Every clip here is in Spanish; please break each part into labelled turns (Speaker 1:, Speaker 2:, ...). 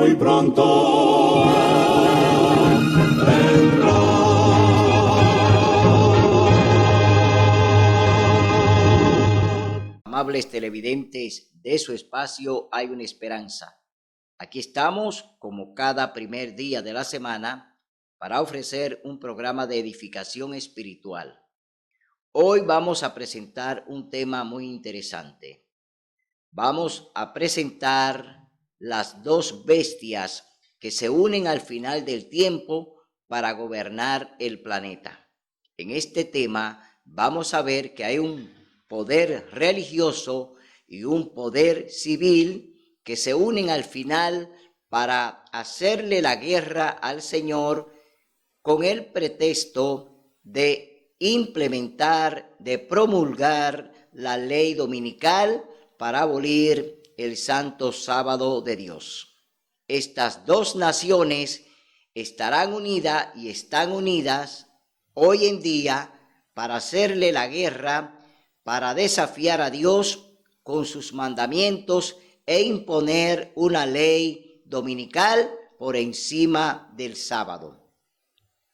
Speaker 1: muy pronto vendrá.
Speaker 2: Amables televidentes de su espacio Hay una Esperanza. Aquí estamos como cada primer día de la semana para ofrecer un programa de edificación espiritual. Hoy vamos a presentar un tema muy interesante. Vamos a presentar las dos bestias que se unen al final del tiempo para gobernar el planeta. En este tema vamos a ver que hay un poder religioso y un poder civil que se unen al final para hacerle la guerra al Señor con el pretexto de implementar, de promulgar la ley dominical para abolir el santo sábado de Dios. Estas dos naciones estarán unidas y están unidas hoy en día para hacerle la guerra, para desafiar a Dios con sus mandamientos e imponer una ley dominical por encima del sábado.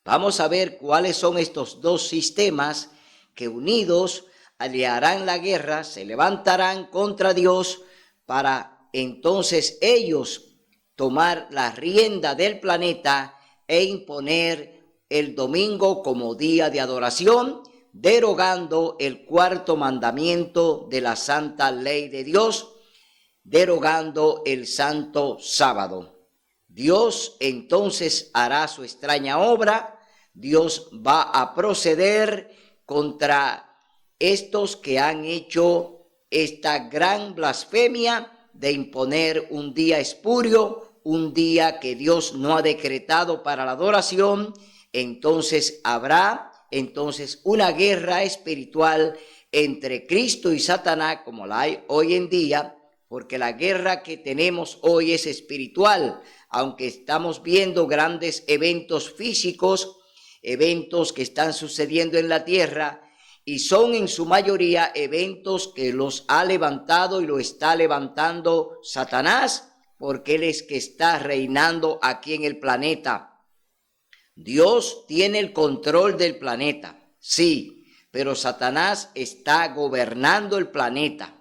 Speaker 2: Vamos a ver cuáles son estos dos sistemas que unidos le harán la guerra, se levantarán contra Dios para entonces ellos tomar la rienda del planeta e imponer el domingo como día de adoración, derogando el cuarto mandamiento de la santa ley de Dios, derogando el santo sábado. Dios entonces hará su extraña obra. Dios va a proceder contra estos que han hecho esta gran blasfemia de imponer un día espurio, un día que Dios no ha decretado para la adoración. Entonces habrá una guerra espiritual entre Cristo y Satanás, como la hay hoy en día, porque la guerra que tenemos hoy es espiritual, aunque estamos viendo grandes eventos físicos, eventos que están sucediendo en la tierra, y son en su mayoría eventos que los ha levantado y lo está levantando Satanás, porque él es que está reinando aquí en el planeta. Dios tiene el control del planeta, sí, pero Satanás está gobernando el planeta.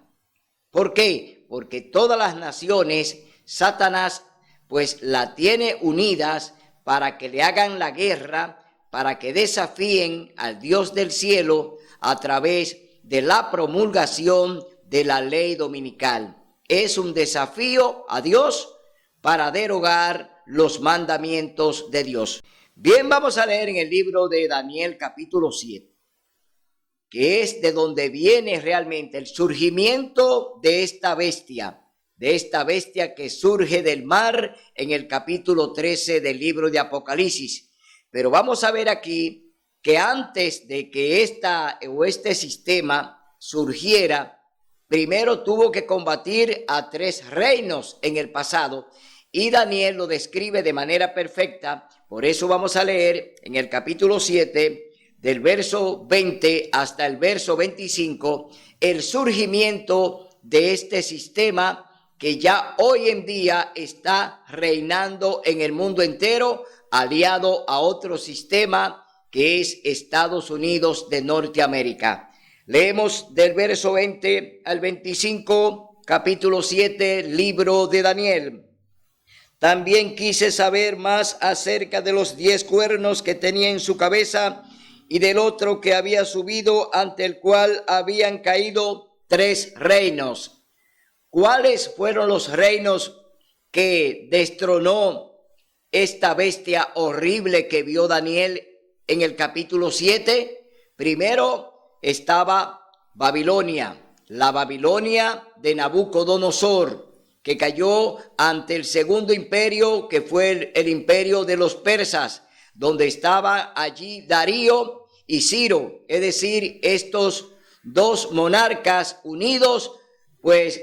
Speaker 2: ¿Por qué? Porque todas las naciones, Satanás pues la tiene unidas para que le hagan la guerra, para que desafíen al Dios del cielo a través de la promulgación de la ley dominical. Es un desafío a Dios para derogar los mandamientos de Dios. Bien, vamos a leer en el libro de Daniel capítulo 7, que es de donde viene realmente el surgimiento de esta bestia que surge del mar en el capítulo 13 del libro de Apocalipsis. Pero vamos a ver aquí que antes de que este sistema surgiera, primero tuvo que combatir a 3 reinos en el pasado, y Daniel lo describe de manera perfecta. Por eso vamos a leer en el capítulo 7, del verso 20 hasta el verso 25, el surgimiento de este sistema que ya hoy en día está reinando en el mundo entero, aliado a otro sistema que es Estados Unidos de Norteamérica. Leemos del verso 20 al 25, capítulo 7, libro de Daniel. También quise saber más acerca de los 10 cuernos que tenía en su cabeza y del otro que había subido, ante el cual habían caído 3 reinos. ¿Cuáles fueron los reinos que destronó esta bestia horrible que vio Daniel en el capítulo 7? Primero estaba Babilonia, la Babilonia de Nabucodonosor, que cayó ante el segundo imperio, que fue el imperio de los persas, donde estaba allí Darío y Ciro, es decir, estos 2 monarcas unidos, pues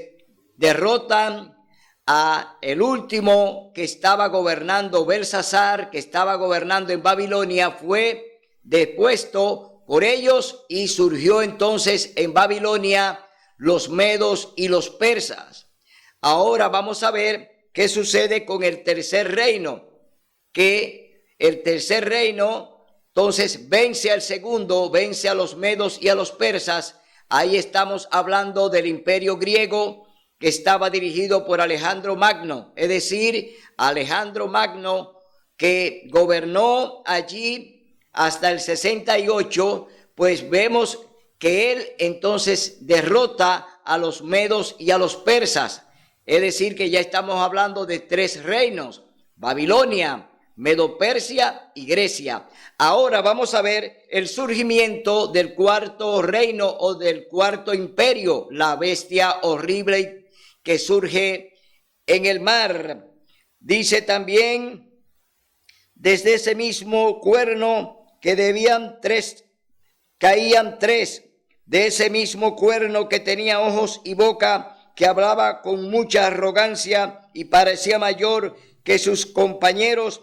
Speaker 2: derrotan a el último que estaba gobernando, Belsasar, que estaba gobernando en Babilonia, fue depuesto por ellos, y surgió entonces en Babilonia los medos y los persas. Ahora vamos a ver qué sucede con el tercer reino, que el tercer reino entonces vence al segundo, vence a los medos y a los persas. Ahí estamos hablando del imperio griego que estaba dirigido por Alejandro Magno, es decir, Alejandro Magno, que gobernó allí hasta el 68, pues vemos que él entonces derrota a los medos y a los persas. Es decir, que ya estamos hablando de tres reinos: Babilonia, Medo-Persia y Grecia. Ahora vamos a ver el surgimiento del cuarto reino o del cuarto imperio, la bestia horrible que surge en el mar. Dice también, desde ese mismo cuerno que caían tres, de ese mismo cuerno que tenía ojos y boca, que hablaba con mucha arrogancia y parecía mayor que sus compañeros.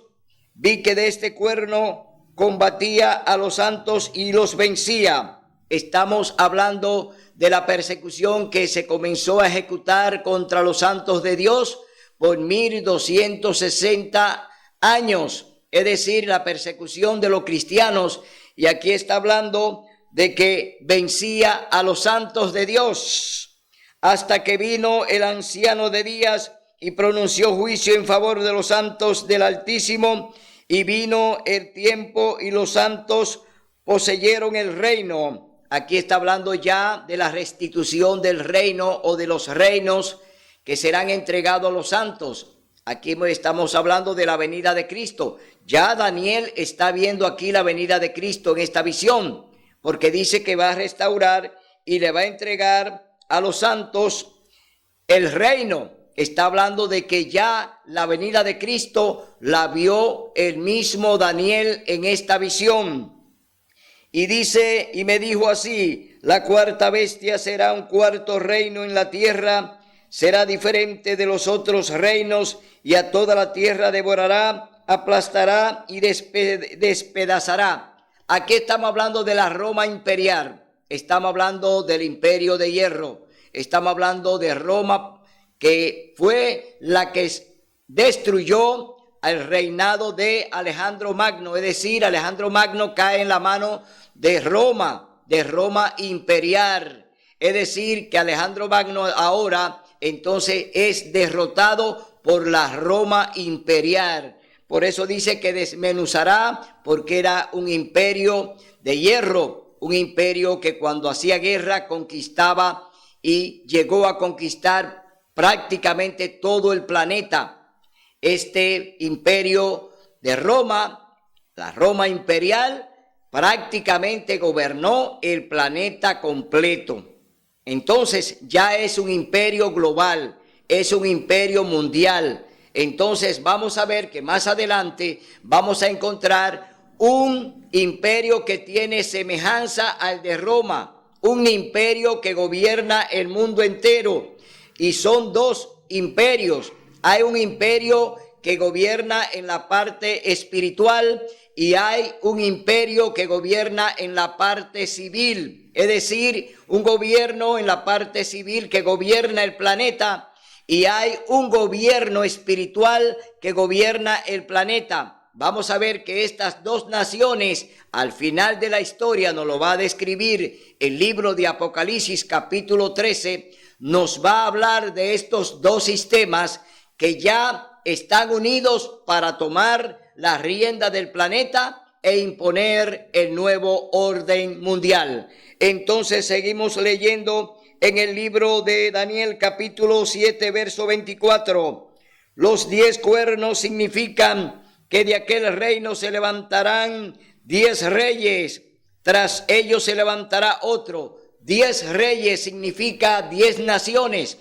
Speaker 2: Vi que de este cuerno combatía a los santos y los vencía. Estamos hablando de la persecución que se comenzó a ejecutar contra los santos de Dios por 1260 años, es decir, la persecución de los cristianos. Y aquí está hablando de que vencía a los santos de Dios, hasta que vino el anciano de días y pronunció juicio en favor de los santos del Altísimo, y vino el tiempo y los santos poseyeron el reino. Aquí está hablando ya de la restitución del reino o de los reinos que serán entregados a los santos. Aquí estamos hablando de la venida de Cristo. Ya Daniel está viendo aquí la venida de Cristo en esta visión, porque dice que va a restaurar y le va a entregar a los santos el reino. Está hablando de que ya la venida de Cristo la vio el mismo Daniel en esta visión. Y dice, y me dijo así: la cuarta bestia será un cuarto reino en la tierra, será diferente de los otros reinos, y a toda la tierra devorará, aplastará y despedazará. Aquí estamos hablando de la Roma imperial, estamos hablando del imperio de hierro, estamos hablando de Roma, que fue la que destruyó al reinado de Alejandro Magno. Es decir, Alejandro Magno cae en la mano de Roma imperial. Es decir, que Alejandro Magno ahora entonces es derrotado por la Roma imperial. Por eso dice que desmenuzará, porque era un imperio de hierro, un imperio que cuando hacía guerra conquistaba y llegó a conquistar prácticamente todo el planeta. Este imperio de Roma, la Roma imperial, prácticamente gobernó el planeta completo. Entonces ya es un imperio global, es un imperio mundial. Entonces vamos a ver que más adelante vamos a encontrar un imperio que tiene semejanza al de Roma, un imperio que gobierna el mundo entero. Y son dos imperios. Hay un imperio que gobierna en la parte espiritual y hay un imperio que gobierna en la parte civil. Es decir, un gobierno en la parte civil que gobierna el planeta, y hay un gobierno espiritual que gobierna el planeta. Vamos a ver que estas dos naciones, al final de la historia, nos lo va a describir el libro de Apocalipsis capítulo 13, nos va a hablar de estos dos sistemas que ya están unidos para tomar la rienda del planeta e imponer el nuevo orden mundial. Entonces seguimos leyendo en el libro de Daniel capítulo 7 verso 24. Los 10 cuernos significan que de aquel reino se levantarán 10 reyes, tras ellos se levantará otro. 10 reyes significa 10 naciones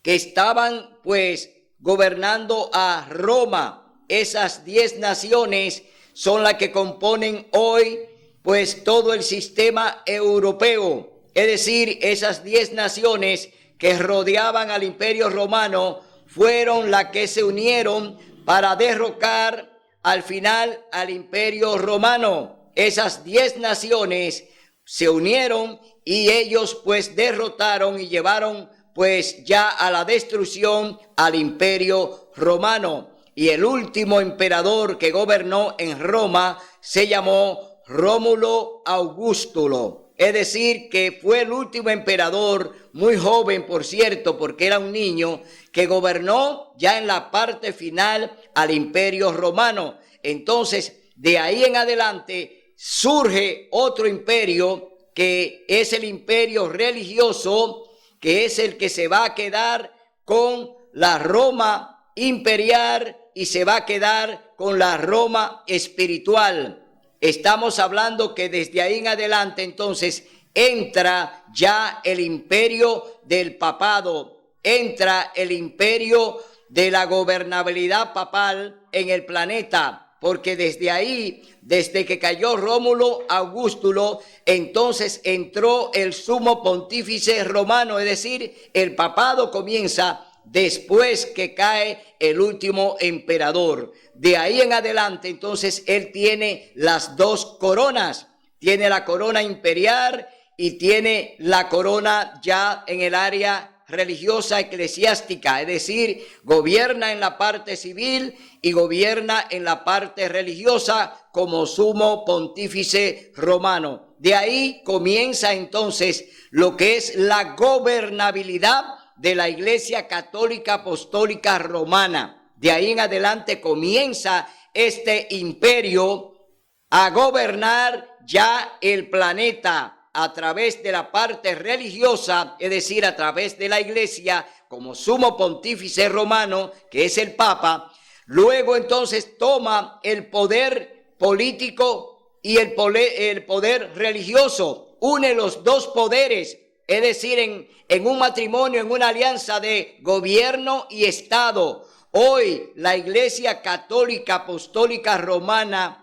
Speaker 2: que estaban pues gobernando a Roma. Esas 10 naciones son las que componen hoy pues todo el sistema europeo. Es decir, esas 10 naciones que rodeaban al imperio romano fueron las que se unieron para derrocar al final al imperio romano. Esas 10 naciones se unieron y ellos pues derrotaron y llevaron pues ya a la destrucción al Imperio Romano. Y el último emperador que gobernó en Roma se llamó Rómulo Augustulo. Es decir, que fue el último emperador, muy joven por cierto, porque era un niño, que gobernó ya en la parte final al Imperio Romano. Entonces, de ahí en adelante surge otro imperio que es el imperio religioso, que es el que se va a quedar con la Roma imperial y se va a quedar con la Roma espiritual. Estamos hablando que desde ahí en adelante entonces entra ya el imperio del papado, entra el imperio de la gobernabilidad papal en el planeta, porque desde ahí, desde que cayó Rómulo Augustulo, entonces entró el sumo pontífice romano, es decir, el papado comienza después que cae el último emperador. De ahí en adelante, entonces, él tiene las dos coronas. Tiene la corona imperial y tiene la corona ya en el área religiosa eclesiástica, es decir, gobierna en la parte civil y gobierna en la parte religiosa como sumo pontífice romano. De ahí comienza entonces lo que es la gobernabilidad de la Iglesia Católica Apostólica Romana. De ahí en adelante comienza este imperio a gobernar ya el planeta a través de la parte religiosa, es decir, a través de la Iglesia como sumo pontífice romano, que es el Papa. Luego entonces toma el poder político y el poder religioso, une los dos poderes, es decir, en un matrimonio, en una alianza de gobierno y Estado. Hoy la Iglesia Católica Apostólica Romana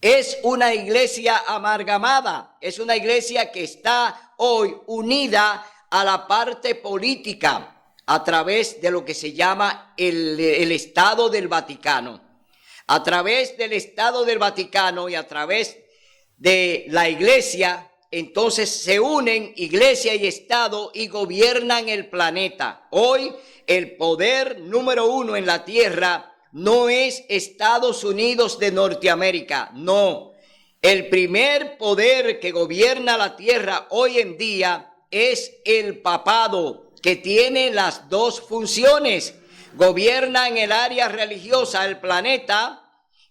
Speaker 2: es una iglesia amalgamada, es una iglesia que está hoy unida a la parte política a través de lo que se llama el Estado del Vaticano. A través del Estado del Vaticano y a través de la iglesia, entonces se unen iglesia y Estado y gobiernan el planeta. Hoy el poder número uno en la tierra no es Estados Unidos de Norteamérica, no. El primer poder que gobierna la tierra hoy en día es el papado, que tiene las dos funciones. Gobierna en el área religiosa el planeta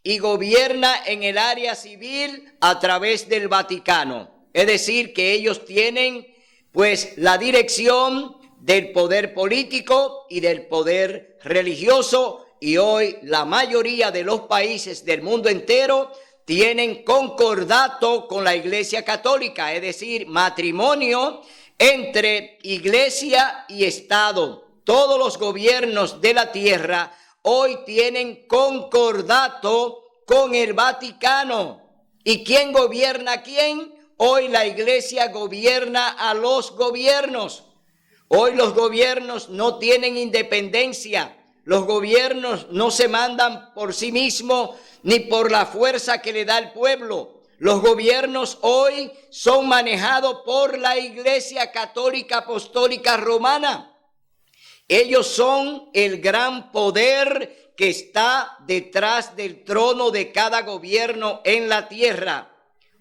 Speaker 2: y gobierna en el área civil a través del Vaticano. Es decir, que ellos tienen pues la dirección del poder político y del poder religioso. Y hoy la mayoría de los países del mundo entero tienen concordato con la Iglesia Católica, es decir, matrimonio entre Iglesia y Estado. Todos los gobiernos de la tierra hoy tienen concordato con el Vaticano. ¿Y quién gobierna a quién? Hoy la Iglesia gobierna a los gobiernos. Hoy los gobiernos no tienen independencia. Los gobiernos no se mandan por sí mismos ni por la fuerza que le da el pueblo. Los gobiernos hoy son manejados por la Iglesia Católica Apostólica Romana. Ellos son el gran poder que está detrás del trono de cada gobierno en la tierra.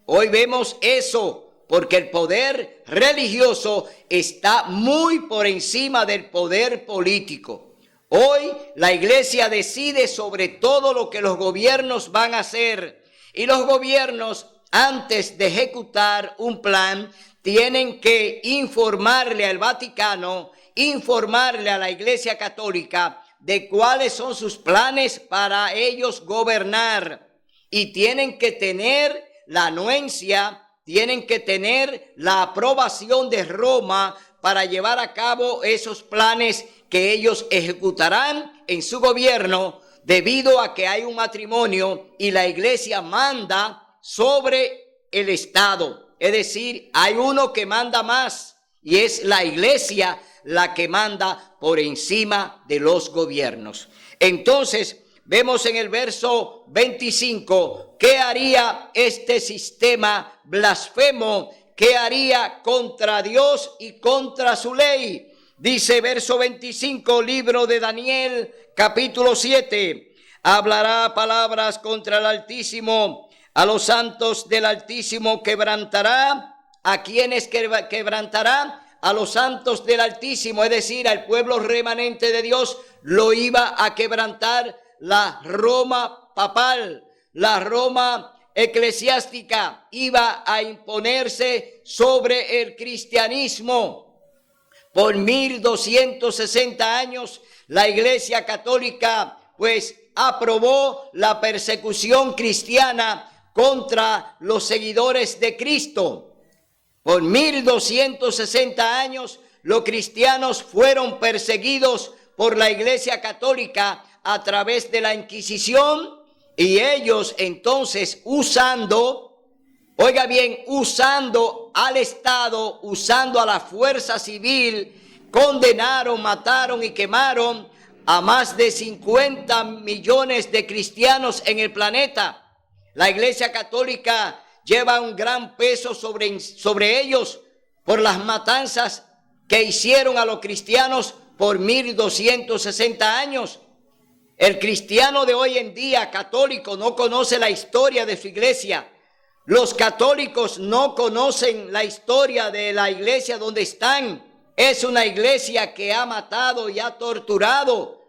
Speaker 2: Hoy vemos eso porque el poder religioso está muy por encima del poder político. Hoy la iglesia decide sobre todo lo que los gobiernos van a hacer y los gobiernos antes de ejecutar un plan tienen que informarle al Vaticano, informarle a la Iglesia Católica de cuáles son sus planes para ellos gobernar y tienen que tener la anuencia, tienen que tener la aprobación de Roma para llevar a cabo esos planes que ellos ejecutarán en su gobierno debido a que hay un matrimonio y la iglesia manda sobre el Estado. Es decir, hay uno que manda más y es la iglesia la que manda por encima de los gobiernos. Entonces, vemos en el verso 25, ¿qué haría este sistema blasfemo? ¿Qué haría contra Dios y contra su ley? Dice verso 25, libro de Daniel, capítulo 7. Hablará palabras contra el Altísimo, a los santos del Altísimo quebrantará. ¿A quiénes quebrantará? A los santos del Altísimo, es decir, al pueblo remanente de Dios lo iba a quebrantar la Roma papal, la Roma eclesiástica iba a imponerse sobre el cristianismo. Por 1260 años la Iglesia Católica pues aprobó la persecución cristiana contra los seguidores de Cristo. Por 1260 años los cristianos fueron perseguidos por la Iglesia Católica a través de la Inquisición, y ellos entonces usando al Estado, usando a la fuerza civil, condenaron, mataron y quemaron a más de 50 millones de cristianos en el planeta. La Iglesia Católica lleva un gran peso sobre ellos por las matanzas que hicieron a los cristianos por 1260 años. El cristiano de hoy en día católico no conoce la historia de su iglesia. Los católicos no conocen la historia de la iglesia donde están. Es una iglesia que ha matado y ha torturado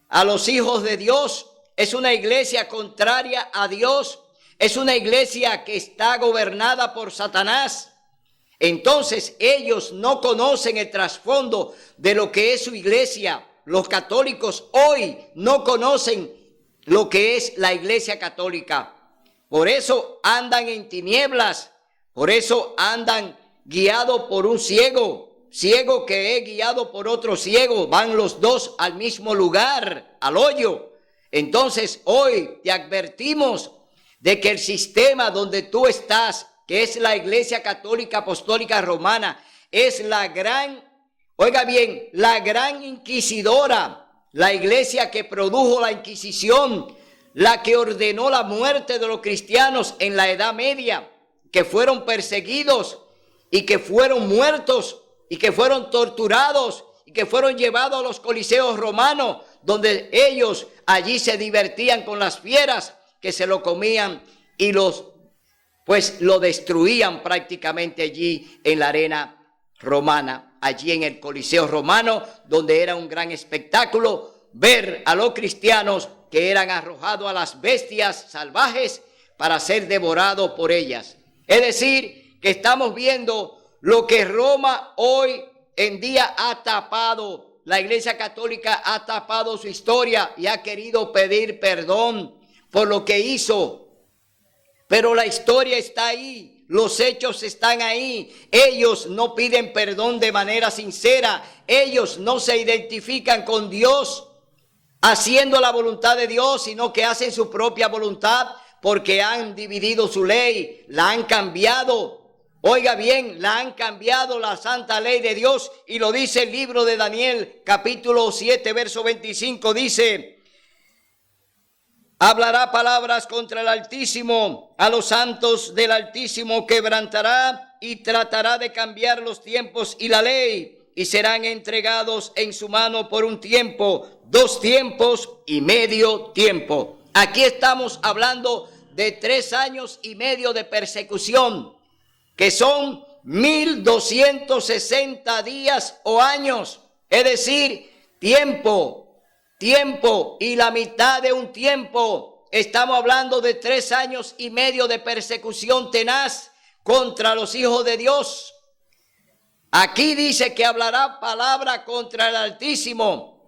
Speaker 2: a los hijos de Dios. Es una iglesia contraria a Dios. Es una iglesia que está gobernada por Satanás. Entonces ellos no conocen el trasfondo de lo que es su iglesia. Los católicos hoy no conocen lo que es la Iglesia Católica. Por eso andan en tinieblas, por eso andan guiados por un ciego que es guiado por otro ciego. Van los dos al mismo lugar, al hoyo. Entonces hoy te advertimos de que el sistema donde tú estás, que es la Iglesia Católica Apostólica Romana, es la gran inquisidora, la iglesia que produjo la Inquisición, la que ordenó la muerte de los cristianos en la Edad Media, que fueron perseguidos y que fueron muertos y que fueron torturados y que fueron llevados a los coliseos romanos, donde ellos allí se divertían con las fieras que se lo comían y lo destruían prácticamente allí en la arena romana, allí en el Coliseo romano, donde era un gran espectáculo ver a los cristianos que eran arrojados a las bestias salvajes para ser devorados por ellas. Es decir, que estamos viendo lo que Roma hoy en día ha tapado. La Iglesia Católica ha tapado su historia y ha querido pedir perdón por lo que hizo. Pero la historia está ahí, los hechos están ahí. Ellos no piden perdón de manera sincera. Ellos no se identifican con Dios haciendo la voluntad de Dios, sino que hacen su propia voluntad porque han dividido su ley, la han cambiado. Oiga bien, la han cambiado la santa ley de Dios, y lo dice el libro de Daniel, capítulo 7, verso 25, dice: hablará palabras contra el Altísimo, a los santos del Altísimo quebrantará y tratará de cambiar los tiempos y la ley, y serán entregados en su mano por un tiempo, 2 tiempos y medio tiempo. Aquí estamos hablando de 3 años y medio de persecución, que son 1260 días o años, es decir, tiempo y la mitad de un tiempo. Estamos hablando de 3 años y medio de persecución tenaz contra los hijos de Dios. Aquí dice que hablará palabra contra el Altísimo,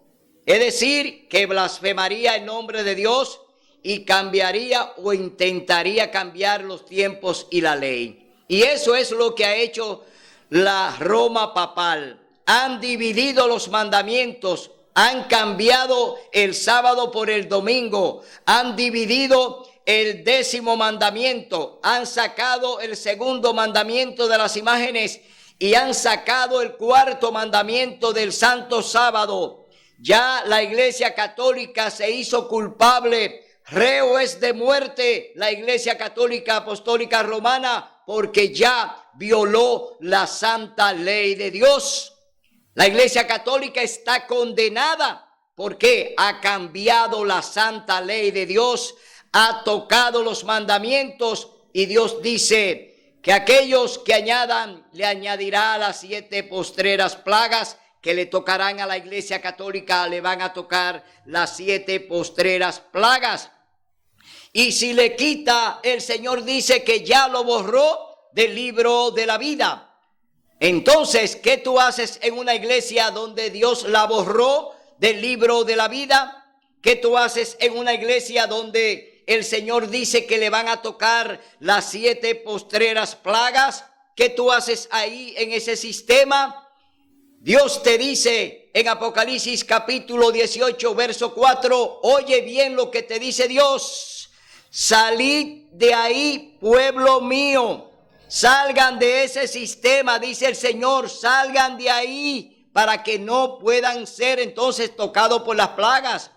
Speaker 2: es decir, que blasfemaría el nombre de Dios y cambiaría o intentaría cambiar los tiempos y la ley. Y eso es lo que ha hecho la Roma papal. Han dividido los mandamientos, han cambiado el sábado por el domingo, han dividido el 10º mandamiento, han sacado el 2º mandamiento de las imágenes y han sacado el 4º mandamiento del santo sábado. Ya la Iglesia Católica se hizo culpable, reo es de muerte la Iglesia Católica Apostólica Romana, porque ya violó la santa ley de Dios. La Iglesia Católica está condenada porque ha cambiado la santa ley de Dios, ha tocado los mandamientos y Dios dice que aquellos que añadan, le añadirá las 7 postreras plagas que le tocarán a la Iglesia Católica, le van a tocar las 7 postreras plagas. Y si le quita, el Señor dice que ya lo borró del libro de la vida. Entonces, ¿qué tú haces en una iglesia donde Dios la borró del libro de la vida? ¿Qué tú haces en una iglesia donde el Señor dice que le van a tocar las 7 postreras plagas? ¿Qué tú haces ahí en ese sistema? Dios te dice en Apocalipsis capítulo 18, verso 4, oye bien lo que te dice Dios. Salid de ahí, pueblo mío. Salgan de ese sistema, dice el Señor, salgan de ahí para que no puedan ser entonces tocados por las plagas.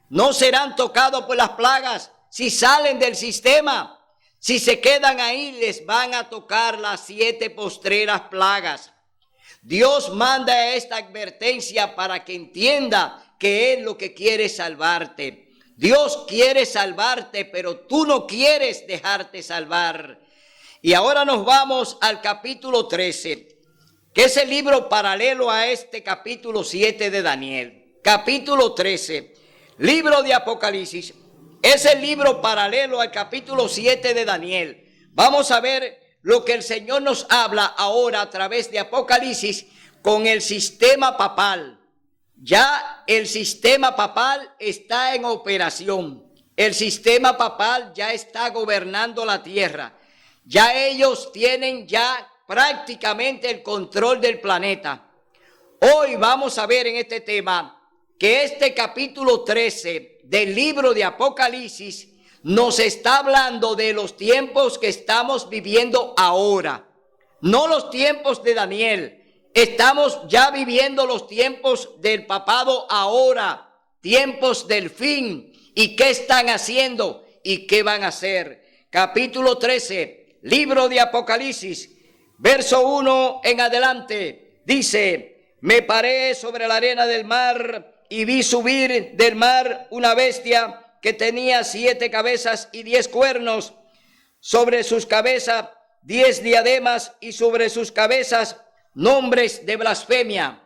Speaker 2: No serán tocados por las plagas si salen del sistema. Si se quedan ahí, les van a tocar las 7 postreras plagas. Dios manda esta advertencia para que entienda que Él lo que quiere es salvarte. Dios quiere salvarte, pero tú no quieres dejarte salvar. Y ahora nos vamos al capítulo 13, que es el libro paralelo a este capítulo 7 de Daniel. Capítulo 13, libro de Apocalipsis, es el libro paralelo al capítulo 7 de Daniel. Vamos a ver lo que el Señor nos habla ahora a través de Apocalipsis con el sistema papal. Ya el sistema papal está en operación. El sistema papal ya está gobernando la tierra. Ya ellos tienen ya prácticamente el control del planeta. Hoy vamos a ver en este tema que este capítulo 13 del libro de Apocalipsis nos está hablando de los tiempos que estamos viviendo ahora. No los tiempos de Daniel. Estamos ya viviendo los tiempos del papado ahora. Tiempos del fin. ¿Y qué están haciendo? ¿Y qué van a hacer? Capítulo 13. Libro de Apocalipsis, verso 1 en adelante, dice, me paré sobre la arena del mar y vi subir del mar una bestia que tenía 7 cabezas y 10 cuernos, sobre sus cabezas 10 diademas y sobre sus cabezas nombres de blasfemia.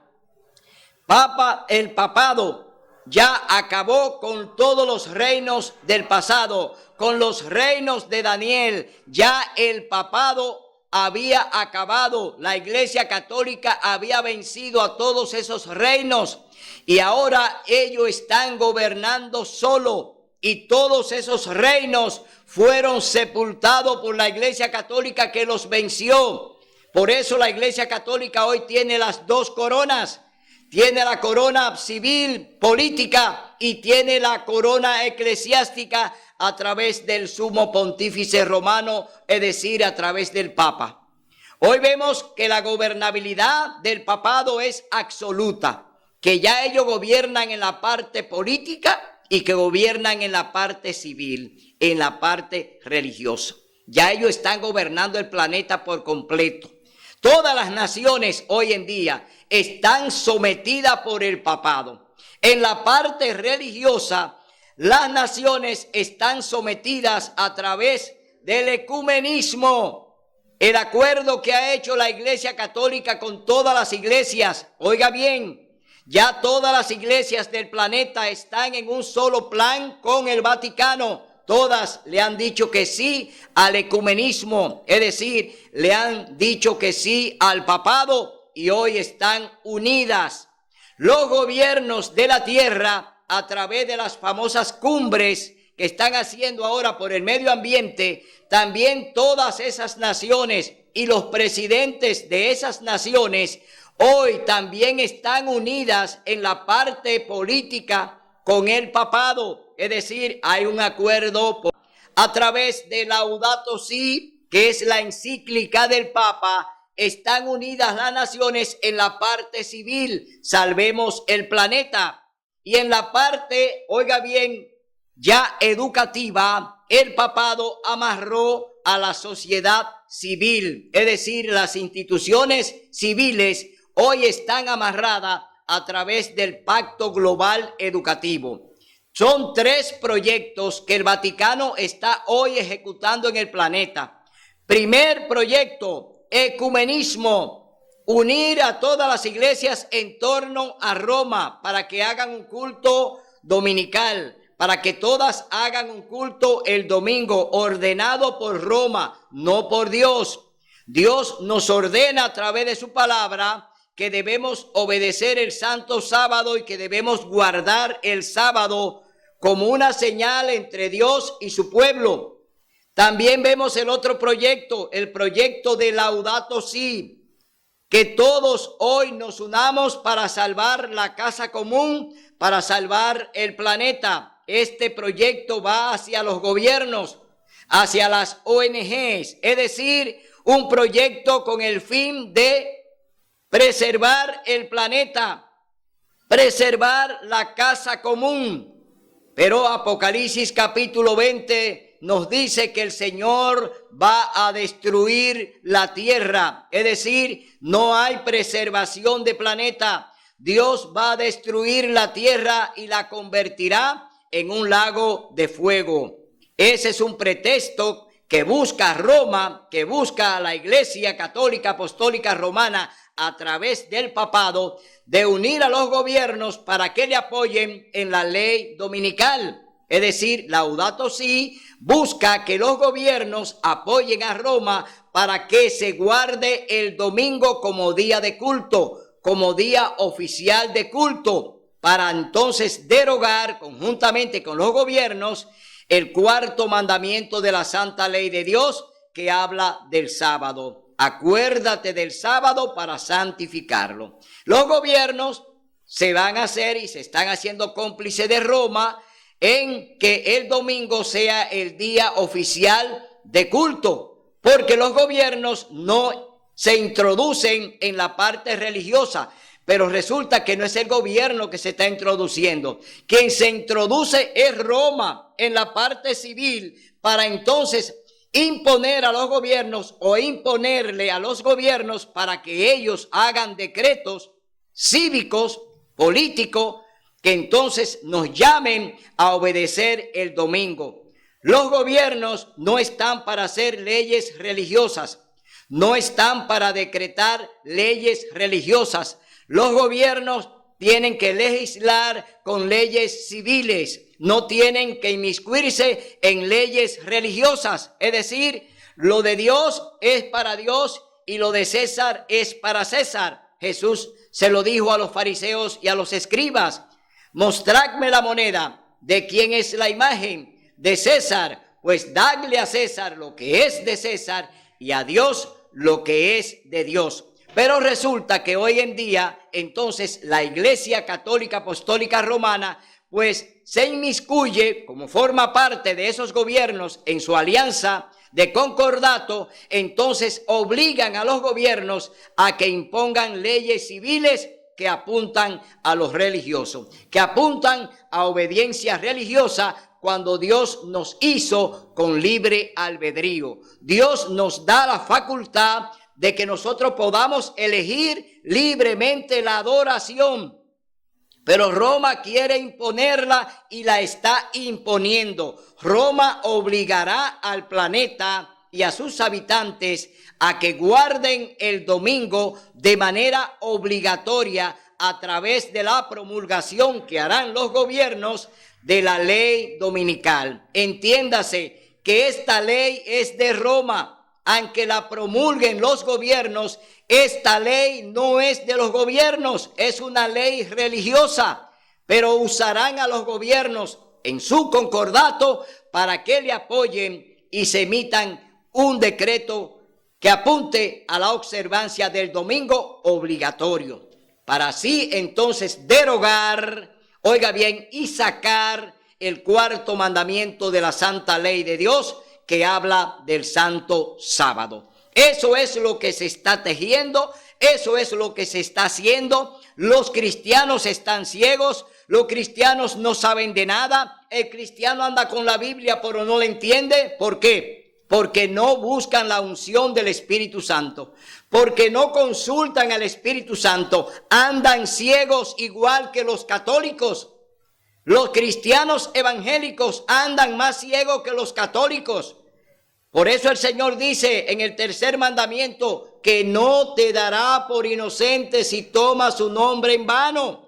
Speaker 2: El papado ya acabó con todos los reinos del pasado, con los reinos de Daniel. Ya el papado había acabado, la Iglesia Católica había vencido a todos esos reinos y ahora ellos están gobernando solo y todos esos reinos fueron sepultados por la Iglesia Católica que los venció. Por eso la Iglesia Católica hoy tiene las 2 coronas. Tiene la corona civil, política, y tiene la corona eclesiástica a través del sumo pontífice romano, es decir, a través del Papa. Hoy vemos que la gobernabilidad del papado es absoluta, que ya ellos gobiernan en la parte política y que gobiernan en la parte civil, en la parte religiosa. Ya ellos están gobernando el planeta por completo. Todas las naciones hoy en día están sometidas por el papado. En la parte religiosa, las naciones están sometidas a través del ecumenismo. El acuerdo que ha hecho la Iglesia Católica con todas las iglesias, oiga bien, ya todas las iglesias del planeta están en un solo plan con el Vaticano. Todas le han dicho que sí al ecumenismo, es decir, le han dicho que sí al papado y hoy están unidas. Los gobiernos de la tierra, a través de las famosas cumbres que están haciendo ahora por el medio ambiente, también todas esas naciones y los presidentes de esas naciones hoy también están unidas en la parte política con el papado, es decir, hay un acuerdo a través de Laudato Si, que es la encíclica del Papa. Están unidas las naciones en la parte civil, salvemos el planeta, y en la parte, oiga bien, ya educativa, el papado amarró a la sociedad civil, es decir, las instituciones civiles hoy están amarradas a través del Pacto Global Educativo. Son 3 proyectos que el Vaticano está hoy ejecutando en el planeta. Primer proyecto, ecumenismo, unir a todas las iglesias en torno a Roma para que hagan un culto dominical, para que todas hagan un culto el domingo ordenado por Roma, no por Dios. Dios nos ordena a través de su palabra que debemos obedecer el santo sábado y que debemos guardar el sábado como una señal entre Dios y su pueblo. También vemos el otro proyecto, el proyecto de Laudato Si, que todos hoy nos unamos para salvar la casa común, para salvar el planeta. Este proyecto va hacia los gobiernos, hacia las ONGs, es decir, un proyecto con el fin de preservar el planeta, preservar la casa común. Pero Apocalipsis capítulo 20 nos dice que el Señor va a destruir la tierra, es decir, no hay preservación de planeta. Dios va a destruir la tierra y la convertirá en un lago de fuego. Ese es un pretexto que busca Roma, que busca a la Iglesia Católica Apostólica Romana a través del papado, de unir a los gobiernos para que le apoyen en la ley dominical. Es decir, Laudato Si busca que los gobiernos apoyen a Roma para que se guarde el domingo como día de culto, como día oficial de culto, para entonces derogar conjuntamente con los gobiernos el 4º mandamiento de la Santa Ley de Dios que habla del sábado. Acuérdate del sábado para santificarlo. Los gobiernos se van a hacer y se están haciendo cómplices de Roma en que el domingo sea el día oficial de culto, porque los gobiernos no se introducen en la parte religiosa, pero resulta que no es el gobierno que se está introduciendo. Quien se introduce es Roma en la parte civil para entonces imponer a los gobiernos o imponerle a los gobiernos para que ellos hagan decretos cívicos, políticos, que entonces nos llamen a obedecer el domingo. Los gobiernos no están para hacer leyes religiosas, no están para decretar leyes religiosas. Los gobiernos tienen que legislar con leyes civiles, no tienen que inmiscuirse en leyes religiosas. Es decir, lo de Dios es para Dios y lo de César es para César. Jesús se lo dijo a los fariseos y a los escribas: mostradme la moneda. ¿De quién es la imagen? De César. Pues dadle a César lo que es de César y a Dios lo que es de Dios. Pero resulta que hoy en día, entonces, la Iglesia Católica Apostólica Romana, pues se inmiscuye como forma parte de esos gobiernos en su alianza de concordato. Entonces obligan a los gobiernos a que impongan leyes civiles que apuntan a los religiosos, que apuntan a obediencia religiosa, cuando Dios nos hizo con libre albedrío. Dios nos da la facultad de que nosotros podamos elegir libremente la adoración. Pero Roma quiere imponerla y la está imponiendo. Roma obligará al planeta y a sus habitantes a que guarden el domingo de manera obligatoria a través de la promulgación que harán los gobiernos de la ley dominical. Entiéndase que esta ley es de Roma. Aunque la promulguen los gobiernos, esta ley no es de los gobiernos, es una ley religiosa, pero usarán a los gobiernos en su concordato para que le apoyen y se emitan un decreto que apunte a la observancia del domingo obligatorio, para así entonces derogar, oiga bien, y sacar el 4º mandamiento de la Santa Ley de Dios, que habla del santo sábado. Eso es lo que se está tejiendo, eso es lo que se está haciendo. Los cristianos están ciegos, los cristianos no saben de nada. El cristiano anda con la Biblia pero no la entiende. ¿Por qué? Porque no buscan la unción del Espíritu Santo, porque no consultan al Espíritu Santo, andan ciegos igual que los católicos. Los cristianos evangélicos andan más ciegos que los católicos. Por eso el Señor dice en el tercer mandamiento que no te dará por inocente si tomas su nombre en vano.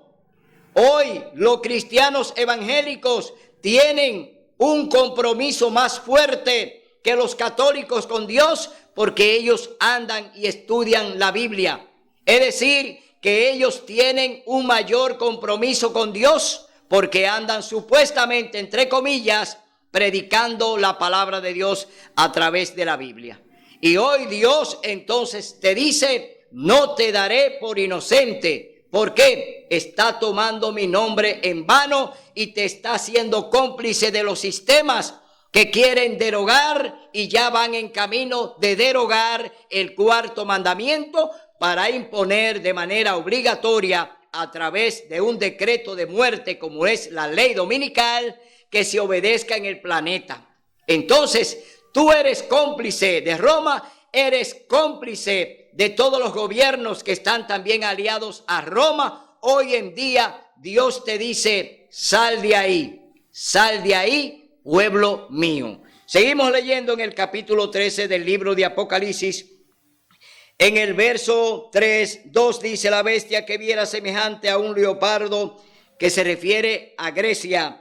Speaker 2: Hoy los cristianos evangélicos tienen un compromiso más fuerte que los católicos con Dios, porque ellos andan y estudian la Biblia. Es decir, que ellos tienen un mayor compromiso con Dios, porque andan supuestamente, entre comillas, predicando la palabra de Dios a través de la Biblia. Y hoy Dios entonces te dice, no te daré por inocente. ¿Por qué? Está tomando mi nombre en vano y te está haciendo cómplice de los sistemas que quieren derogar y ya van en camino de derogar el cuarto mandamiento para imponer de manera obligatoria a través de un decreto de muerte como es la ley dominical que se obedezca en el planeta. Entonces, tú eres cómplice de Roma, eres cómplice de todos los gobiernos que están también aliados a Roma. Hoy en día Dios te dice, sal de ahí, pueblo mío. Seguimos leyendo en el capítulo 13 del libro de Apocalipsis. En el verso 3:2 dice, la bestia que viera semejante a un leopardo, que se refiere a Grecia.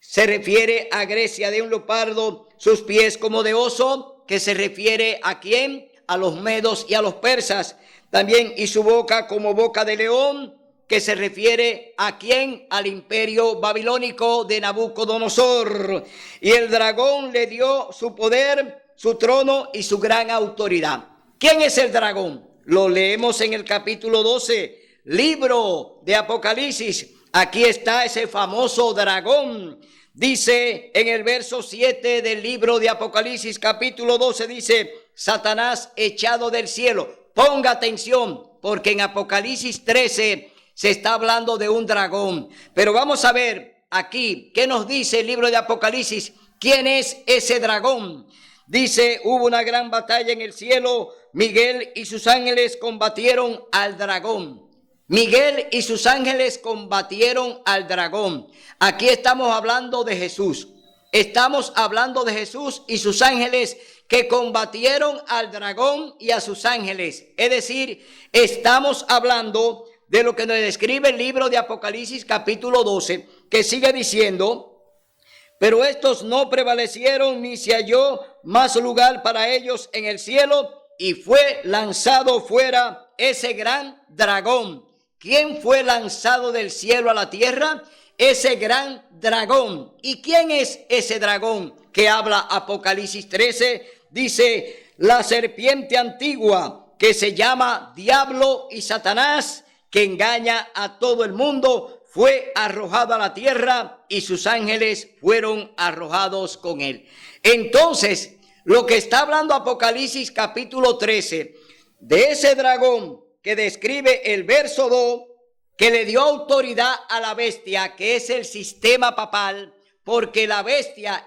Speaker 2: Se refiere a Grecia de un leopardo, sus pies como de oso, que se refiere a quién, a los medos y a los persas. También, y su boca como boca de león, que se refiere a quién, al imperio babilónico de Nabucodonosor. Y el dragón le dio su poder, su trono y su gran autoridad. ¿Quién es el dragón? Lo leemos en el capítulo 12, libro de Apocalipsis. Aquí está ese famoso dragón. Dice en el verso 7 del libro de Apocalipsis, capítulo 12, dice, Satanás echado del cielo. Ponga atención, porque en Apocalipsis 13 se está hablando de un dragón. Pero vamos a ver aquí, ¿qué nos dice el libro de Apocalipsis? ¿Quién es ese dragón? Dice, hubo una gran batalla en el cielo. Miguel y sus ángeles combatieron al dragón. Miguel y sus ángeles combatieron al dragón. Aquí estamos hablando de Jesús. Estamos hablando de Jesús y sus ángeles que combatieron al dragón y a sus ángeles. Es decir, estamos hablando de lo que nos describe el libro de Apocalipsis capítulo 12, que sigue diciendo, pero estos no prevalecieron ni se halló más lugar para ellos en el cielo y fue lanzado fuera ese gran dragón. ¿Quién fue lanzado del cielo a la tierra? Ese gran dragón. ¿Y quién es ese dragón que habla Apocalipsis 13? Dice, la serpiente antigua que se llama Diablo y Satanás, que engaña a todo el mundo, fue arrojado a la tierra y sus ángeles fueron arrojados con él. Entonces, lo que está hablando Apocalipsis capítulo 13, de ese dragón que describe el verso 2, que le dio autoridad a la bestia, que es el sistema papal, porque la bestia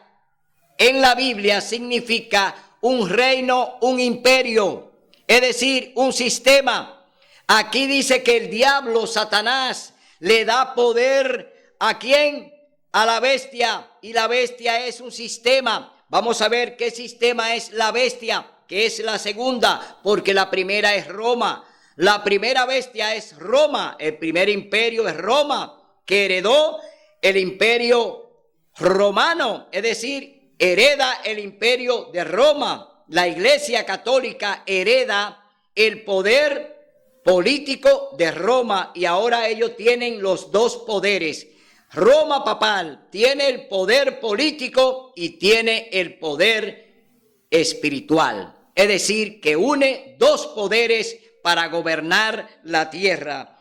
Speaker 2: en la Biblia significa un reino, un imperio, es decir, un sistema. Aquí dice que el diablo, Satanás, le da poder ¿a quién? A la bestia, y la bestia es un sistema. Vamos a ver qué sistema es la bestia, que es la segunda, porque la primera es Roma. La primera bestia es Roma, el primer imperio es Roma, que heredó el imperio romano, es decir, hereda el imperio de Roma. La Iglesia Católica hereda el poder político de Roma y ahora ellos tienen los dos poderes. Roma papal tiene el poder político y tiene el poder espiritual, es decir, que une dos poderes para gobernar la tierra.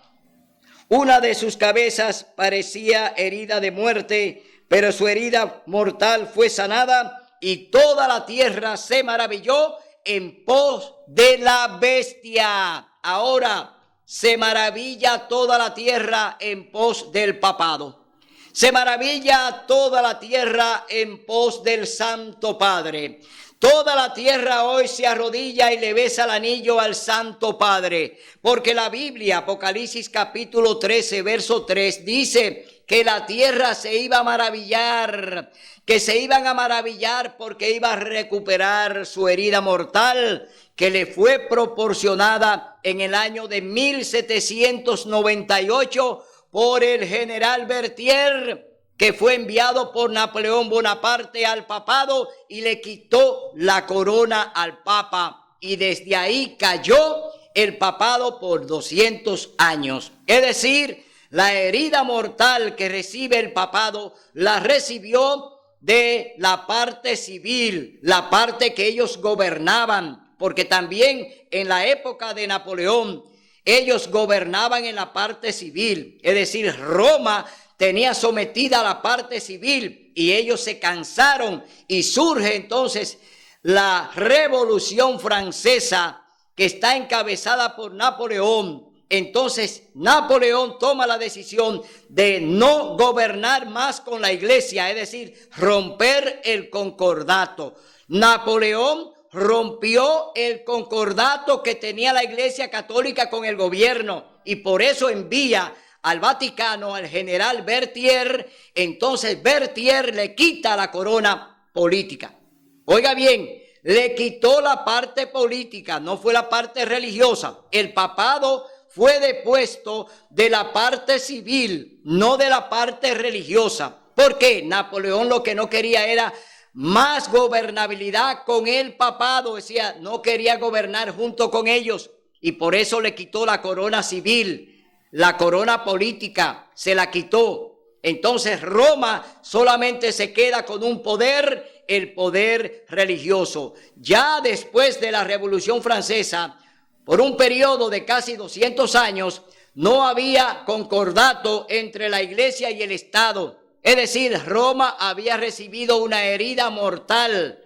Speaker 2: Una de sus cabezas parecía herida de muerte, pero su herida mortal fue sanada y toda la tierra se maravilló en pos de la bestia. Ahora se maravilla toda la tierra en pos del papado. Se maravilla toda la tierra en pos del Santo Padre. Toda la tierra hoy se arrodilla y le besa el anillo al Santo Padre, porque la Biblia, Apocalipsis capítulo 13, verso 3, dice que la tierra se iba a maravillar, que se iban a maravillar porque iba a recuperar su herida mortal que le fue proporcionada en el año de 1798 por el general Berthier, que fue enviado por Napoleón Bonaparte al papado y le quitó la corona al papa. Y desde ahí cayó el papado por 200 años. Es decir, la herida mortal que recibe el papado la recibió de la parte civil, la parte que ellos gobernaban, porque también en la época de Napoleón ellos gobernaban en la parte civil, es decir, Roma tenía sometida a la parte civil y ellos se cansaron y surge entonces la Revolución Francesa que está encabezada por Napoleón. Entonces Napoleón toma la decisión de no gobernar más con la iglesia, es decir, romper el concordato. Napoleón rompió el concordato que tenía la iglesia católica con el gobierno y por eso envía al Vaticano al general Berthier. Entonces Berthier le quita la corona política. Oiga bien, le quitó la parte política, no fue la parte religiosa. El papado fue depuesto de la parte civil, no de la parte religiosa. ¿Por qué? Napoleón lo que no quería era más gobernabilidad con el papado, decía, no quería gobernar junto con ellos y por eso le quitó la corona civil. La corona política se la quitó. Entonces Roma solamente se queda con un poder, el poder religioso. Ya después de la Revolución Francesa, por un periodo de casi 200 años, no había concordato entre la iglesia y el Estado. Es decir, Roma había recibido una herida mortal.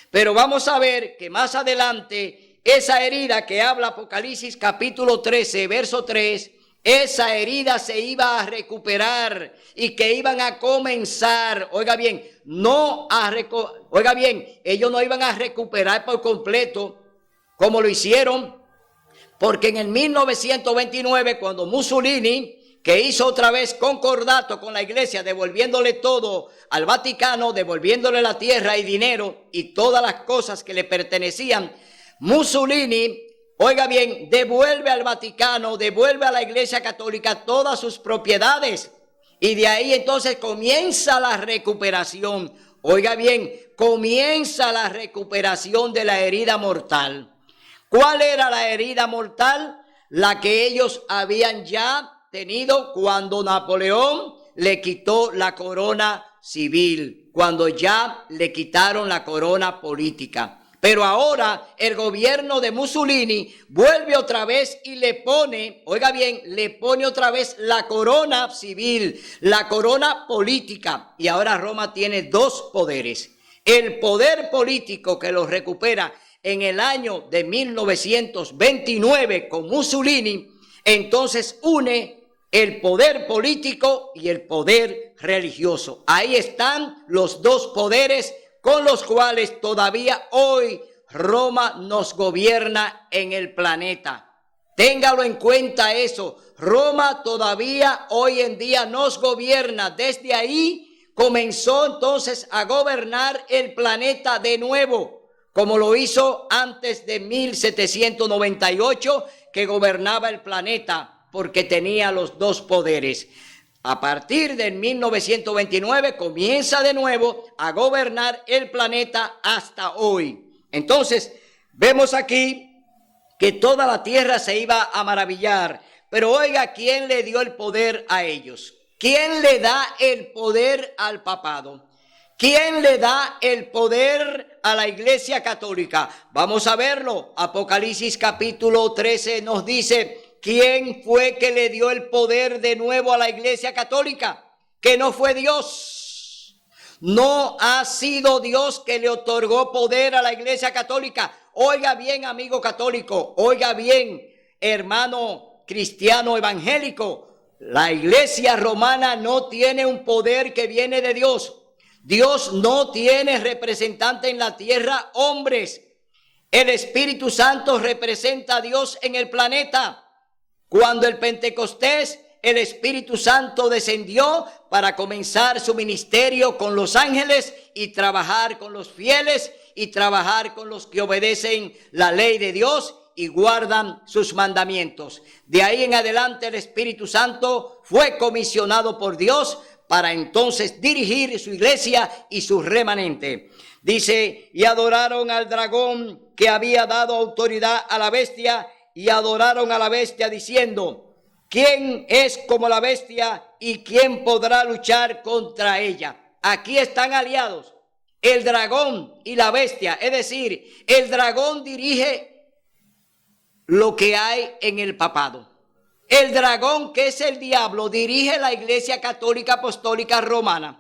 Speaker 2: Pero vamos a ver que más adelante, esa herida que habla Apocalipsis capítulo 13, verso 3, esa herida se iba a recuperar y que iban a comenzar, oiga bien, ellos no iban a recuperar por completo como lo hicieron, porque en el 1929, cuando Mussolini, que hizo otra vez concordato con la iglesia, devolviéndole todo al Vaticano, devolviéndole la tierra y dinero y todas las cosas que le pertenecían, Mussolini, oiga bien, devuelve al Vaticano, devuelve a la Iglesia Católica todas sus propiedades. Y de ahí entonces comienza la recuperación. Oiga bien, comienza la recuperación de la herida mortal. ¿Cuál era la herida mortal? La que ellos habían ya tenido cuando Napoleón le quitó la corona civil, cuando ya le quitaron la corona política. Pero ahora el gobierno de Mussolini vuelve otra vez y le pone, oiga bien, le pone otra vez la corona civil, la corona política. Y ahora Roma tiene dos poderes. El poder político que lo recupera en el año de 1929 con Mussolini, entonces une el poder político y el poder religioso. Ahí están los dos poderes con los cuales todavía hoy Roma nos gobierna en el planeta. Téngalo en cuenta eso. Roma todavía hoy en día nos gobierna. Desde ahí comenzó entonces a gobernar el planeta de nuevo, como lo hizo antes de 1798, que gobernaba el planeta porque tenía los dos poderes. A partir del 1929 comienza de nuevo a gobernar el planeta hasta hoy. Entonces, vemos aquí que toda la tierra se iba a maravillar. Pero oiga, ¿quién le dio el poder a ellos? ¿Quién le da el poder al papado? ¿Quién le da el poder a la Iglesia Católica? Vamos a verlo. Apocalipsis capítulo 13 nos dice: ¿quién fue que le dio el poder de nuevo a la Iglesia Católica? Que no fue Dios. No ha sido Dios que le otorgó poder a la Iglesia Católica. Oiga bien, amigo católico. Oiga bien, hermano cristiano evangélico. La Iglesia romana no tiene un poder que viene de Dios. Dios no tiene representante en la tierra, hombres. El Espíritu Santo representa a Dios en el planeta. Cuando el Pentecostés, el Espíritu Santo descendió para comenzar su ministerio con los ángeles y trabajar con los fieles y trabajar con los que obedecen la ley de Dios y guardan sus mandamientos. De ahí en adelante el Espíritu Santo fue comisionado por Dios para entonces dirigir su iglesia y su remanente. Dice, y adoraron al dragón que había dado autoridad a la bestia, y adoraron a la bestia diciendo, ¿quién es como la bestia y quién podrá luchar contra ella? Aquí están aliados el dragón y la bestia, es decir, el dragón dirige lo que hay en el papado. El dragón, que es el diablo, dirige la Iglesia Católica Apostólica Romana.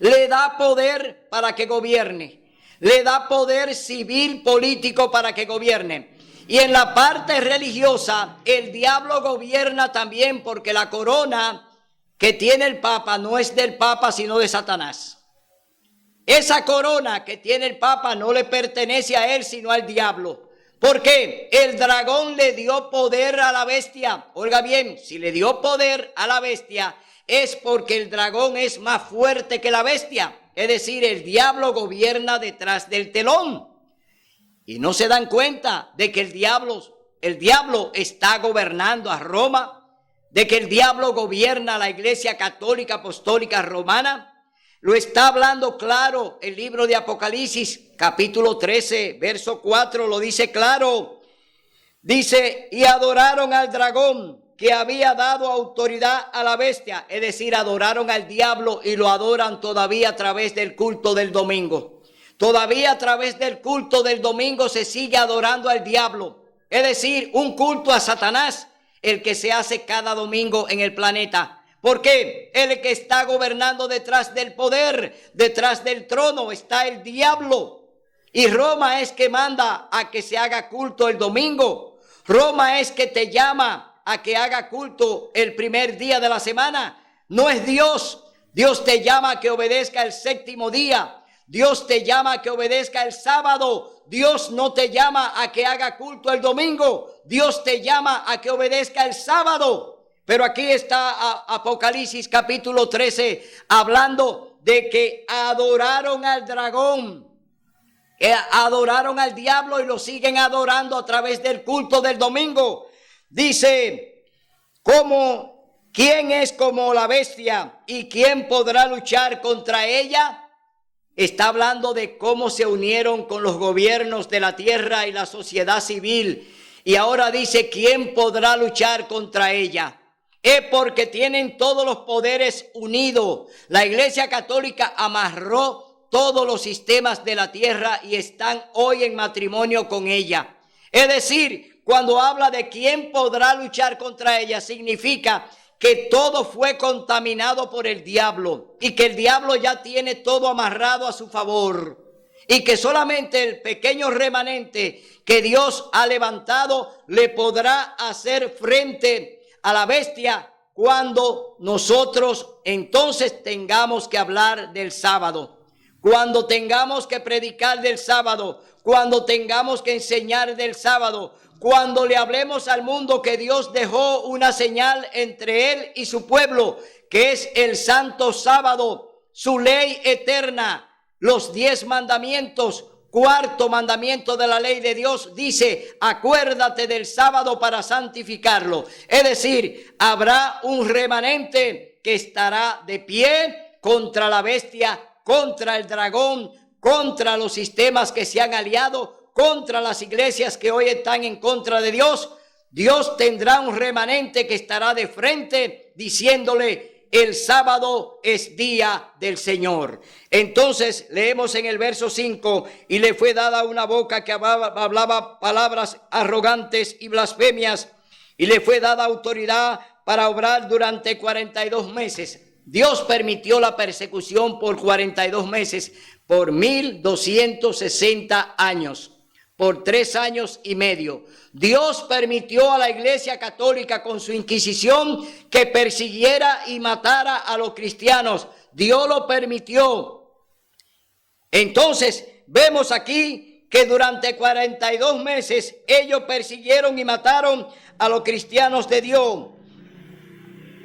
Speaker 2: Le da poder para que gobierne. Le da poder civil, político para que gobierne. Y en la parte religiosa, el diablo gobierna también, porque la corona que tiene el Papa no es del Papa, sino de Satanás. Esa corona que tiene el Papa no le pertenece a él, sino al diablo. Porque el dragón le dio poder a la bestia. Oiga bien, si le dio poder a la bestia, es porque el dragón es más fuerte que la bestia. Es decir, el diablo gobierna detrás del telón. Y no se dan cuenta de que el diablo está gobernando a Roma, de que el diablo gobierna a la Iglesia Católica Apostólica Romana. Lo está hablando claro el libro de Apocalipsis, capítulo 13, verso 4, lo dice claro. Dice, y adoraron al dragón que había dado autoridad a la bestia. Es decir, adoraron al diablo y lo adoran todavía a través del culto del domingo. Todavía a través del culto del domingo se sigue adorando al diablo. Es decir, un culto a Satanás, el que se hace cada domingo en el planeta. Porque el que está gobernando detrás del poder, detrás del trono, está el diablo. Y Roma es que manda a que se haga culto el domingo. Roma es que te llama a que haga culto el primer día de la semana. No es Dios. Dios te llama a que obedezca el séptimo día. Dios te llama a que obedezca el sábado. Dios no te llama a que haga culto el domingo. Dios te llama a que obedezca el sábado. Pero aquí está Apocalipsis capítulo 13 hablando de que adoraron al dragón, adoraron al diablo y lo siguen adorando a través del culto del domingo. Dice, ¿quién es como la bestia y quién podrá luchar contra ella? Está hablando de cómo se unieron con los gobiernos de la tierra y la sociedad civil. Y ahora dice, ¿quién podrá luchar contra ella? Es porque tienen todos los poderes unidos. La Iglesia Católica amarró todos los sistemas de la tierra y están hoy en matrimonio con ella. Es decir, cuando habla de quién podrá luchar contra ella, significa que todo fue contaminado por el diablo y que el diablo ya tiene todo amarrado a su favor. Y que solamente el pequeño remanente que Dios ha levantado le podrá hacer frente a la bestia cuando nosotros entonces tengamos que hablar del sábado, cuando tengamos que predicar del sábado, cuando tengamos que enseñar del sábado, cuando le hablemos al mundo que Dios dejó una señal entre él y su pueblo, que es el santo sábado, su ley eterna, los 10 mandamientos. Cuarto mandamiento de la ley de Dios dice, acuérdate del sábado para santificarlo. Es decir, habrá un remanente que estará de pie contra la bestia, contra el dragón, contra los sistemas que se han aliado, contra las iglesias que hoy están en contra de Dios. Dios tendrá un remanente que estará de frente diciéndole, el sábado es día del Señor. Entonces leemos en el verso 5, y le fue dada una boca que hablaba palabras arrogantes y blasfemias, y le fue dada autoridad para obrar durante 42 meses. Dios permitió la persecución por 42 meses, por 1260 años. Por 3 años y medio. Dios permitió a la Iglesia Católica con su Inquisición que persiguiera y matara a los cristianos. Dios lo permitió Entonces vemos aquí que durante 42 meses ellos persiguieron y mataron a los cristianos de Dios.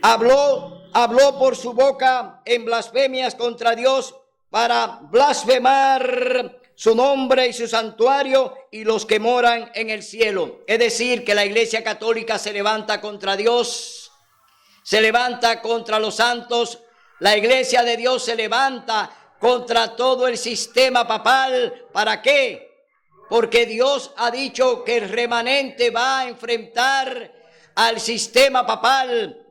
Speaker 2: Habló por su boca en blasfemias contra Dios para blasfemar su nombre y su santuario y los que moran en el cielo. Es decir, que la Iglesia Católica se levanta contra Dios, se levanta contra los santos. La Iglesia de Dios se levanta contra todo el sistema papal. ¿Para qué? Porque Dios ha dicho que el remanente va a enfrentar al sistema papal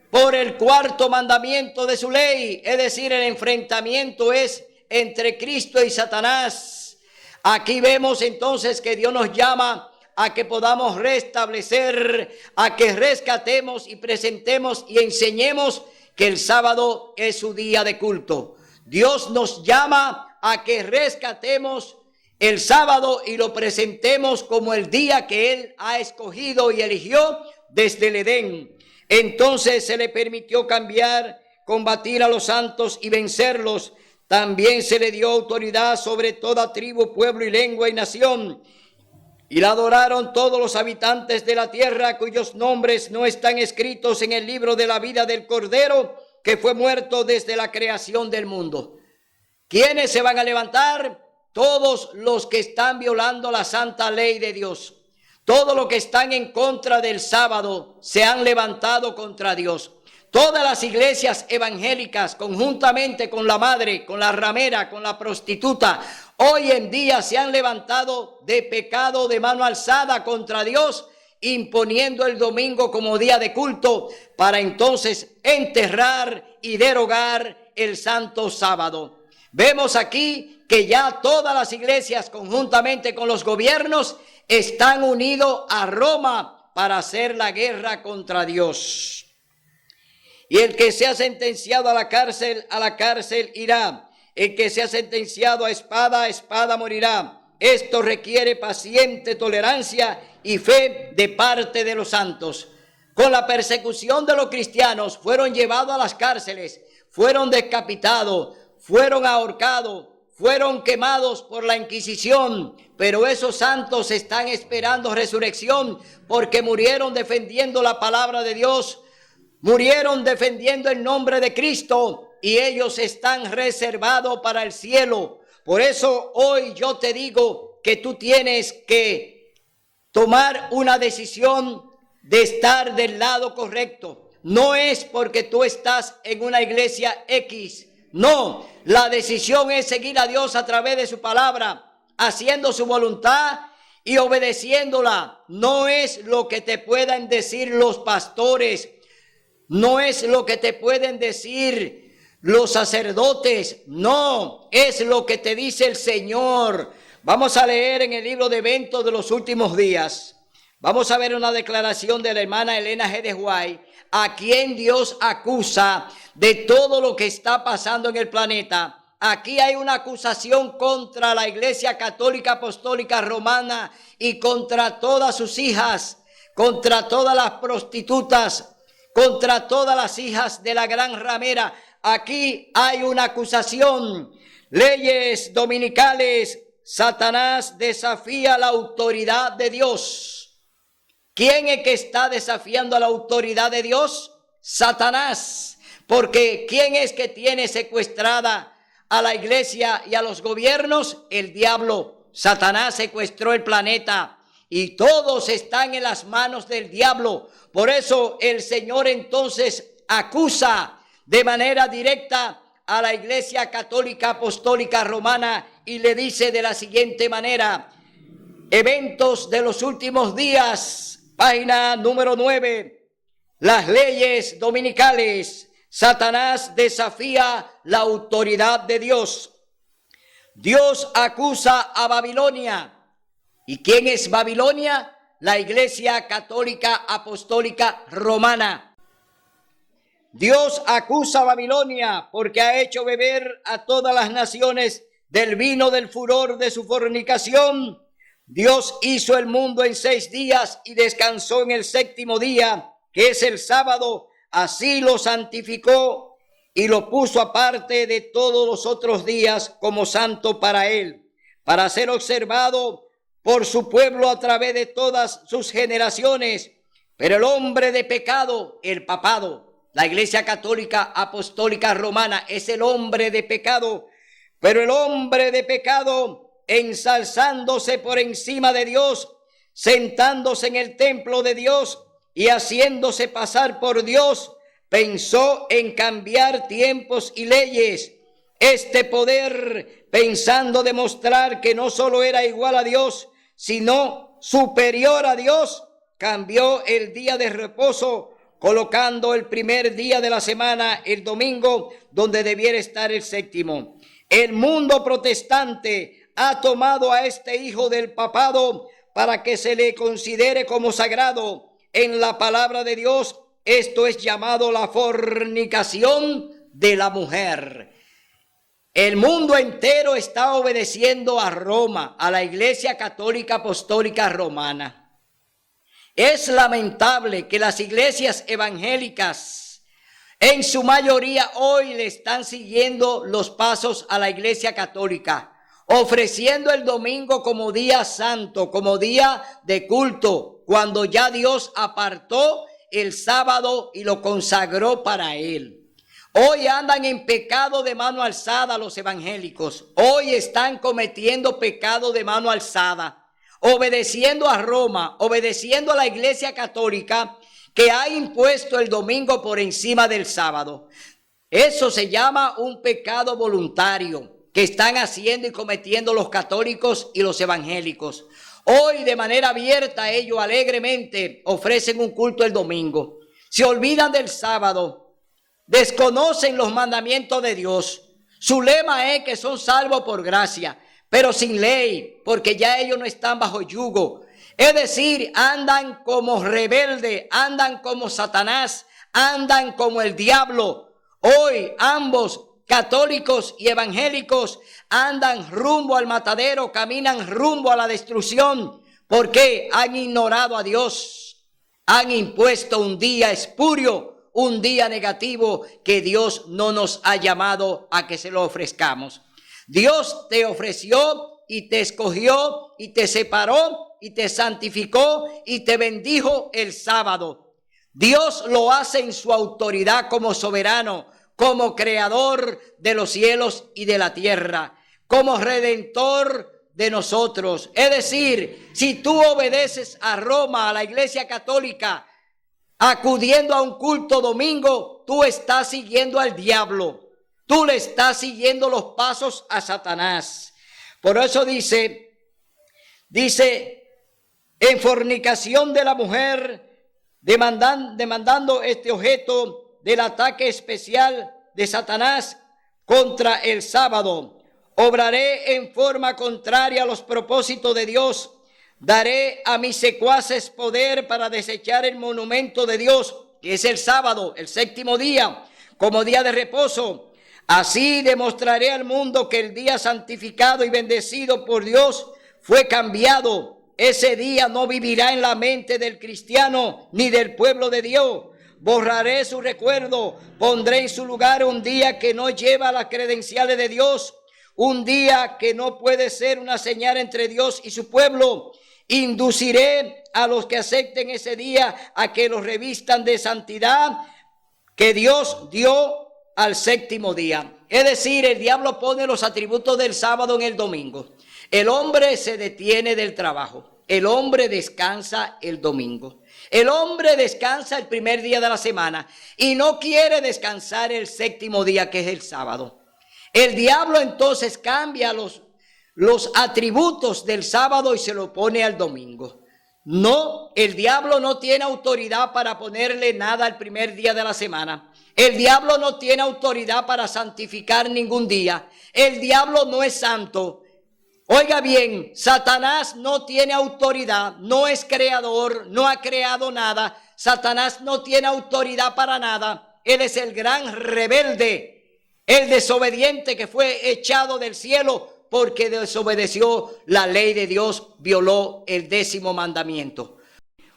Speaker 2: por el cuarto mandamiento de su ley. Es decir, el enfrentamiento es entre Cristo y Satanás. Aquí vemos entonces que Dios nos llama a que podamos restablecer, a que rescatemos y presentemos y enseñemos que el sábado es su día de culto. Dios nos llama a que rescatemos el sábado y lo presentemos como el día que Él ha escogido y eligió desde el Edén. Entonces se le permitió cambiar, combatir a los santos y vencerlos. También se le dio autoridad sobre toda tribu, pueblo y lengua y nación. Y la adoraron todos los habitantes de la tierra, cuyos nombres no están escritos en el libro de la vida del Cordero, que fue muerto desde la creación del mundo. ¿Quiénes se van a levantar? Todos los que están violando la santa ley de Dios. Todos los que están en contra del sábado se han levantado contra Dios. Todas las iglesias evangélicas, conjuntamente con la madre, con la ramera, con la prostituta, hoy en día se han levantado de pecado de mano alzada contra Dios, imponiendo el domingo como día de culto para entonces enterrar y derogar el santo sábado. Vemos aquí que ya todas las iglesias, conjuntamente con los gobiernos, están unidos a Roma para hacer la guerra contra Dios. Y el que sea sentenciado a la cárcel irá. El que sea sentenciado a espada morirá. Esto requiere paciente tolerancia y fe de parte de los santos. Con la persecución de los cristianos fueron llevados a las cárceles, fueron decapitados, fueron ahorcados, fueron quemados por la Inquisición, pero esos santos están esperando resurrección porque murieron defendiendo la palabra de Dios, murieron defendiendo el nombre de Cristo y ellos están reservados para el cielo. Por eso hoy yo te digo que tú tienes que tomar una decisión de estar del lado correcto. No es porque tú estás en una iglesia X. No, la decisión es seguir a Dios a través de su palabra, haciendo su voluntad y obedeciéndola. No es lo que te puedan decir los pastores, no es lo que te pueden decir los sacerdotes, no, es lo que te dice el Señor. Vamos a leer en el libro de Eventos de los Últimos Días. Vamos a ver una declaración de la hermana Elena G. de White, a quien Dios acusa de todo lo que está pasando en el planeta. Aquí hay una acusación contra la Iglesia Católica Apostólica Romana y contra todas sus hijas, contra todas las prostitutas, contra todas las hijas de la gran ramera. Aquí hay una acusación. Leyes dominicales. Satanás desafía la autoridad de Dios. ¿Quién es que está desafiando a la autoridad de Dios? Satanás. Porque ¿quién es que tiene secuestrada a la iglesia y a los gobiernos? El diablo. Satanás secuestró el planeta y todos están en las manos del diablo. Por eso el Señor entonces acusa de manera directa a la Iglesia Católica Apostólica Romana y le dice de la siguiente manera: Eventos de los Últimos Días, página número 9, las leyes dominicales. Satanás desafía la autoridad de Dios. Dios acusa a Babilonia. ¿Y quién es Babilonia? La Iglesia Católica Apostólica Romana. Dios acusa a Babilonia porque ha hecho beber a todas las naciones del vino del furor de su fornicación. Dios hizo el mundo en 6 días y descansó en el 7º día, que es el sábado. Así lo santificó y lo puso aparte de todos los otros días como santo para él, para ser observado por su pueblo a través de todas sus generaciones. Pero el hombre de pecado, el papado, la Iglesia Católica Apostólica Romana es el hombre de pecado, pero el hombre de pecado, ensalzándose por encima de Dios, sentándose en el templo de Dios y haciéndose pasar por Dios, pensó en cambiar tiempos y leyes. Este poder, pensando demostrar que no solo era igual a Dios, sino superior a Dios, cambió el día de reposo, colocando el primer día de la semana, el domingo, donde debiera estar el séptimo. El mundo protestante ha tomado a este hijo del papado para que se le considere como sagrado. En la palabra de Dios, esto es llamado la fornicación de la mujer. El mundo entero está obedeciendo a Roma, a la Iglesia Católica Apostólica Romana. Es lamentable que las iglesias evangélicas, en su mayoría hoy le están siguiendo los pasos a la Iglesia Católica, ofreciendo el domingo como día santo, como día de culto, cuando ya Dios apartó el sábado y lo consagró para él. Hoy andan en pecado de mano alzada los evangélicos. Hoy están cometiendo pecado de mano alzada, obedeciendo a Roma, obedeciendo a la Iglesia Católica, que ha impuesto el domingo por encima del sábado. Eso se llama un pecado voluntario que están haciendo y cometiendo los católicos y los evangélicos. Hoy de manera abierta ellos alegremente ofrecen un culto el domingo. Se olvidan del sábado, desconocen los mandamientos de Dios. Su lema es que son salvos por gracia, pero sin ley, porque ya ellos no están bajo yugo. Es decir, andan como rebelde, andan como Satanás, andan como el diablo. Hoy ambos, católicos y evangélicos, andan rumbo al matadero, caminan rumbo a la destrucción, porque han ignorado a Dios, han impuesto un día espurio, un día negativo que Dios no nos ha llamado a que se lo ofrezcamos. Dios te ofreció y te escogió y te separó y te santificó y te bendijo el sábado. Dios lo hace en su autoridad como soberano, como creador de los cielos y de la tierra, como redentor de nosotros. Es decir, si tú obedeces a Roma, a la Iglesia Católica, acudiendo a un culto domingo, tú estás siguiendo al diablo. Tú le estás siguiendo los pasos a Satanás. Por eso dice, en fornicación de la mujer, demandando este objeto del ataque especial de Satanás contra el sábado. Obraré en forma contraria a los propósitos de Dios. Daré a mis secuaces poder para desechar el monumento de Dios, que es el sábado, el séptimo día, como día de reposo. Así demostraré al mundo que el día santificado y bendecido por Dios fue cambiado. Ese día no vivirá en la mente del cristiano ni del pueblo de Dios. Borraré su recuerdo, pondré en su lugar un día que no lleva las credenciales de Dios, un día que no puede ser una señal entre Dios y su pueblo. Induciré a los que acepten ese día a que los revistan de santidad que Dios dio al séptimo día. Es decir, el diablo pone los atributos del sábado en el domingo. El hombre se detiene del trabajo. El hombre descansa el domingo. El hombre descansa el primer día de la semana y no quiere descansar el séptimo día, que es el sábado. El diablo entonces cambia los atributos del sábado y se lo pone al domingo. No, el diablo no tiene autoridad para ponerle nada al primer día de la semana. El diablo no tiene autoridad para santificar ningún día. El diablo no es santo. Oiga bien, Satanás no tiene autoridad, no es creador, no ha creado nada. Satanás no tiene autoridad para nada. Él es el gran rebelde, el desobediente que fue echado del cielo porque desobedeció la ley de Dios, violó el 10º mandamiento.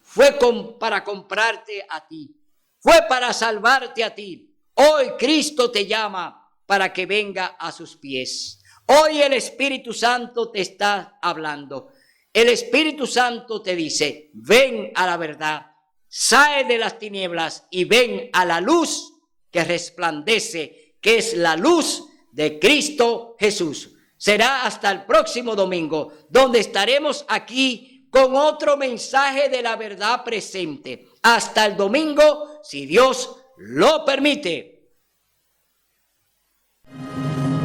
Speaker 2: Fue para comprarte a ti, fue para salvarte a ti. Hoy Cristo te llama para que venga a sus pies. Hoy el Espíritu Santo te está hablando. El Espíritu Santo te dice, ven a la verdad, sal de las tinieblas y ven a la luz que resplandece, que es la luz de Cristo Jesús. Será hasta el próximo domingo, donde estaremos aquí con otro mensaje de la verdad presente. Hasta el domingo, si Dios lo permite.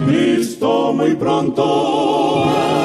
Speaker 1: Cristo muy pronto